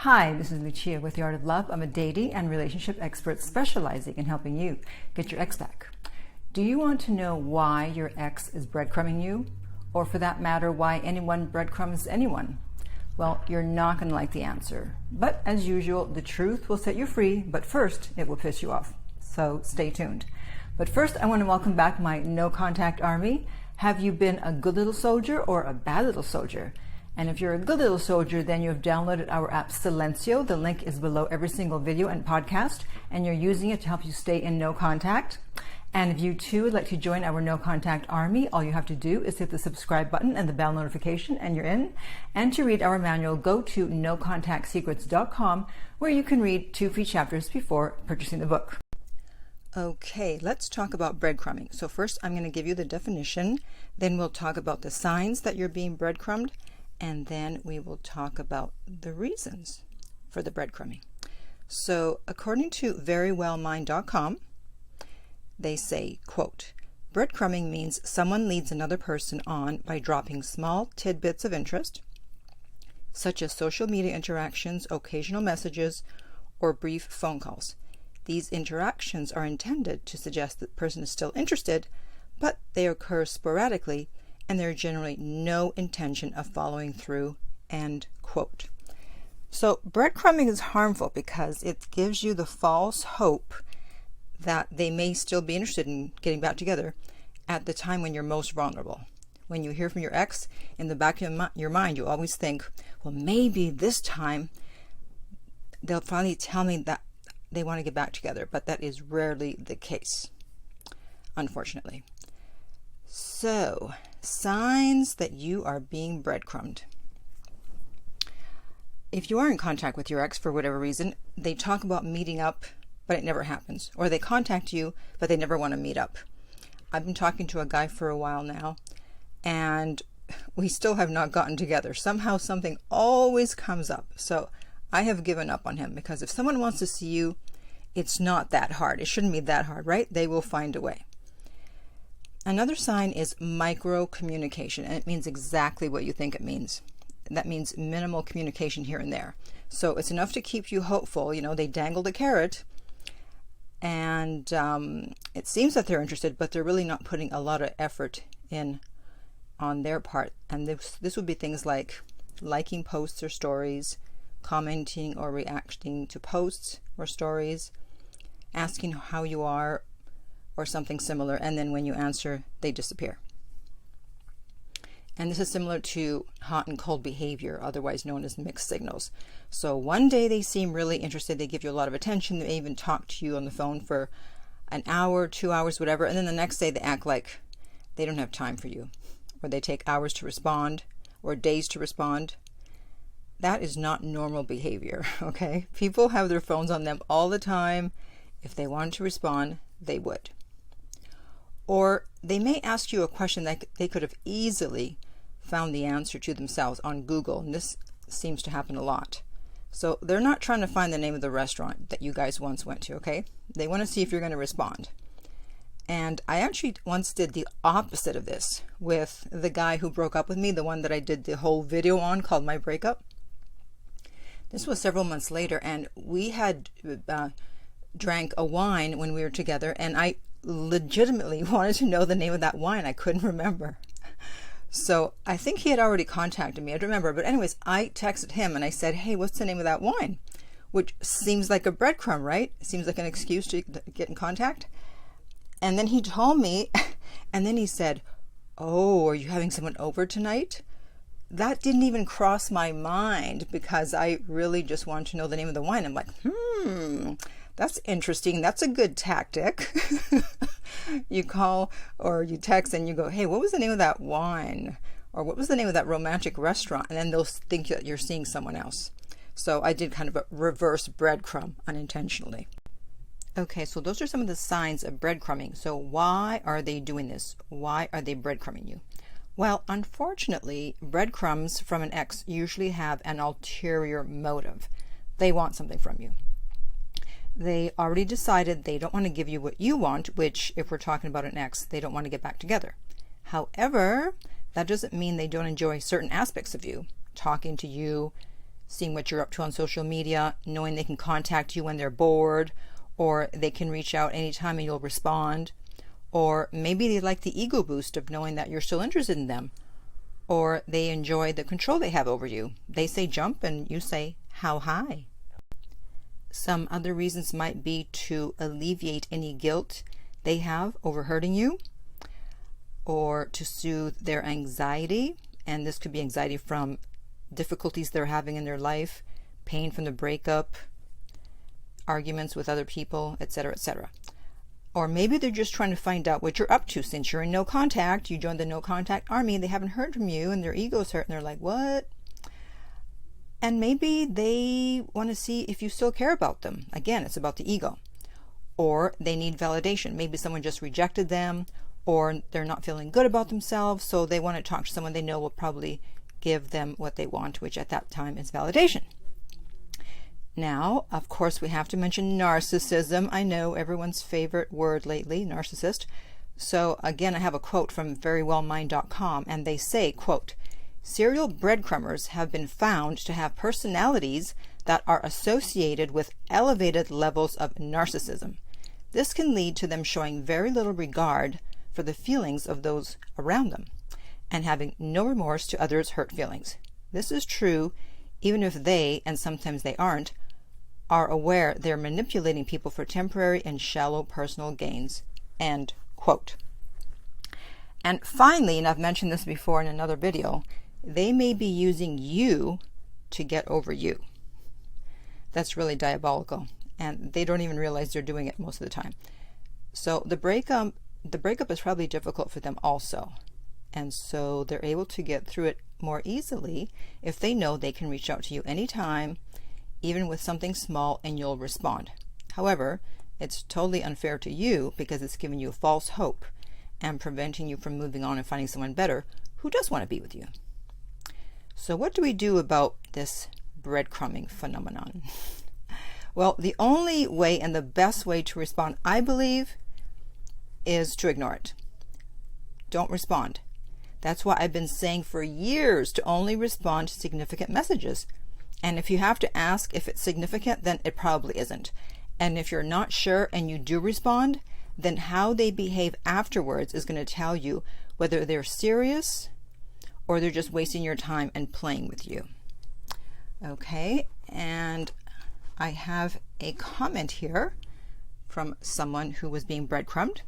Hi, this is Lucia with The Art of Love. I'm a dating and relationship expert specializing in helping you get your ex back. Do you want to know why your ex is breadcrumbing you? Or for that matter, why anyone breadcrumbs anyone? Well, you're not going to like the answer. But as usual, the truth will set you free, but first it will piss you off. So stay tuned. But first, I want to welcome back my no contact army. Have you been a good little soldier or a bad little soldier? And if you're a good little soldier, then you have downloaded our app Silencio. The link is below every single video and podcast, and you're using it to help you stay in no contact. And if you too would like to join our no contact army, all you have to do is hit the subscribe button and the bell notification and you're in. And to read our manual, go to nocontactsecrets.com, where you can read 2 free chapters before purchasing the book. Okay, let's talk about breadcrumbing. So first I'm going to give you the definition, then we'll talk about the signs that you're being breadcrumbed, and then we will talk about the reasons for the breadcrumbing. So according to verywellmind.com, they say, quote, breadcrumbing means someone leads another person on by dropping small tidbits of interest, such as social media interactions, occasional messages, or brief phone calls. These interactions are intended to suggest that the person is still interested, but they occur sporadically and there is generally no intention of following through, end quote. So breadcrumbing is harmful because it gives you the false hope that they may still be interested in getting back together at the time when you're most vulnerable. When you hear from your ex, in the back of your mind, you always think, well, maybe this time they'll finally tell me that they want to get back together, but that is rarely the case, unfortunately. So, signs that you are being breadcrumbed. If you are in contact with your ex for whatever reason, they talk about meeting up, but it never happens. Or they contact you, but they never want to meet up. I've been talking to a guy for a while now, and we still have not gotten together. Somehow something always comes up. So I have given up on him, because if someone wants to see you, it's not that hard. It shouldn't be that hard, right? They will find a way. Another sign is micro communication, and it means exactly what you think it means. That means minimal communication here and there. So it's enough to keep you hopeful. You know, they dangled a carrot, and it seems that they're interested, but they're really not putting a lot of effort in on their part. And this would be things like liking posts or stories, commenting or reacting to posts or stories, asking how you are, or something similar, and then when you answer, they disappear. And this is similar to hot and cold behavior, otherwise known as mixed signals. So one day they seem really interested, they give you a lot of attention, they even talk to you on the phone for an hour, 2 hours, whatever, and then the next day they act like they don't have time for you, or they take hours to respond, or days to respond. That is not normal behavior, okay? People have their phones on them all the time. If they wanted to respond, they would. Or they may ask you a question that they could have easily found the answer to themselves on Google, and this seems to happen a lot. So they're not trying to find the name of the restaurant that you guys once went to, okay? They want to see if you're going to respond. And I actually once did the opposite of this with the guy who broke up with me, the one that I did the whole video on called My Breakup. This was several months later, and we had drank a wine when we were together, and I legitimately wanted to know the name of that wine. I couldn't remember. So I think he had already contacted me. I don't remember. But anyways, I texted him and I said, hey, what's the name of that wine? Which seems like a breadcrumb, right? It seems like an excuse to get in contact. And then he told me, and then he said, oh, are you having someone over tonight? That didn't even cross my mind, because I really just wanted to know the name of the wine. I'm like, that's interesting. That's a good tactic. You call or you text and you go, hey, what was the name of that wine? Or what was the name of that romantic restaurant? And then they'll think that you're seeing someone else. So I did kind of a reverse breadcrumb unintentionally. Okay, so those are some of the signs of breadcrumbing. So why are they doing this? Why are they breadcrumbing you? Well, unfortunately, breadcrumbs from an ex usually have an ulterior motive. They want something from you. They already decided they don't want to give you what you want, which, if we're talking about an ex, they don't want to get back together. However, that doesn't mean they don't enjoy certain aspects of you, talking to you, seeing what you're up to on social media, knowing they can contact you when they're bored, or they can reach out anytime and you'll respond. Or maybe they like the ego boost of knowing that you're still interested in them. Or they enjoy the control they have over you. They say jump and you say how high. Some other reasons might be to alleviate any guilt they have over hurting you, or to soothe their anxiety. And this could be anxiety from difficulties they're having in their life, pain from the breakup, arguments with other people, etc., etc. Or maybe they're just trying to find out what you're up to since you're in no contact. You joined the no contact army and they haven't heard from you and their ego's hurt and they're like, what? And maybe they want to see if you still care about them. Again, it's about the ego. Or they need validation. Maybe someone just rejected them, or they're not feeling good about themselves, so they want to talk to someone they know will probably give them what they want, which at that time is validation. Now, of course, we have to mention narcissism. I know everyone's favorite word lately, narcissist. So again, I have a quote from verywellmind.com, and they say, quote, "Serial breadcrumbers have been found to have personalities that are associated with elevated levels of narcissism. This can lead to them showing very little regard for the feelings of those around them and having no remorse to others' hurt feelings. This is true even if they, and sometimes they aren't, are aware they're manipulating people for temporary and shallow personal gains." End quote. And finally, and I've mentioned this before in another video, they may be using you to get over you. That's really diabolical, and they don't even realize they're doing it most of the time. So the breakup is probably difficult for them also, and so they're able to get through it more easily if they know they can reach out to you anytime, even with something small, and you'll respond. However, it's totally unfair to you because it's giving you false hope and preventing you from moving on and finding someone better who does want to be with you. So what do we do about this breadcrumbing phenomenon? Well, the only way and the best way to respond, I believe, is to ignore it. Don't respond. That's why I've been saying for years to only respond to significant messages. And if you have to ask if it's significant, then it probably isn't. And if you're not sure and you do respond, then how they behave afterwards is going to tell you whether they're serious or they're just wasting your time and playing with you. Okay, and I have a comment here from someone who was being breadcrumbed.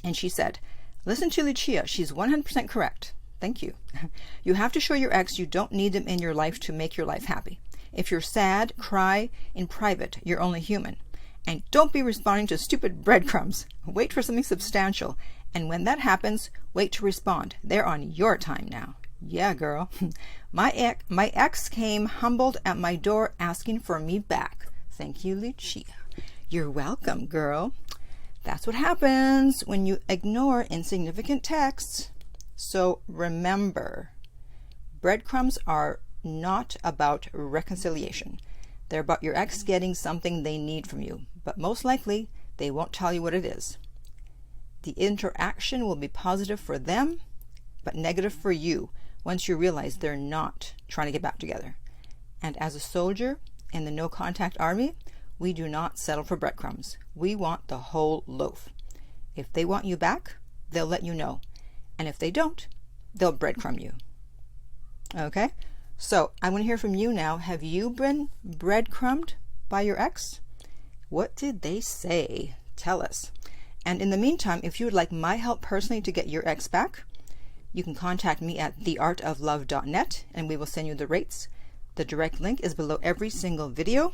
And she said, "Listen to Lucia, she's 100% correct. Thank you. You have to show your ex you don't need them in your life to make your life happy. If you're sad, cry in private. You're only human. And don't be responding to stupid breadcrumbs. Wait for something substantial. And when that happens, wait to respond. They're on your time now." Yeah, girl. My ex came humbled at my door asking for me back. Thank you, Lucia. You're welcome, girl. That's what happens when you ignore insignificant texts. So remember, breadcrumbs are not about reconciliation. They're about your ex getting something they need from you, but most likely they won't tell you what it is. The interaction will be positive for them, but negative for you once you realize they're not trying to get back together. And as a soldier in the no contact army, we do not settle for breadcrumbs. We want the whole loaf. If they want you back, they'll let you know. And if they don't, they'll breadcrumb you. Okay? So I want to hear from you now. Have you been breadcrumbed by your ex? What did they say? Tell us. And in the meantime, if you would like my help personally to get your ex back, you can contact me at theartoflove.net and we will send you the rates. The direct link is below every single video.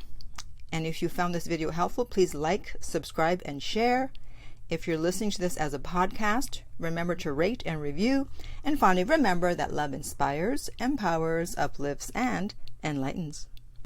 And if you found this video helpful, please like, subscribe, and share. If you're listening to this as a podcast, remember to rate and review. And finally, remember that love inspires, empowers, uplifts, and enlightens.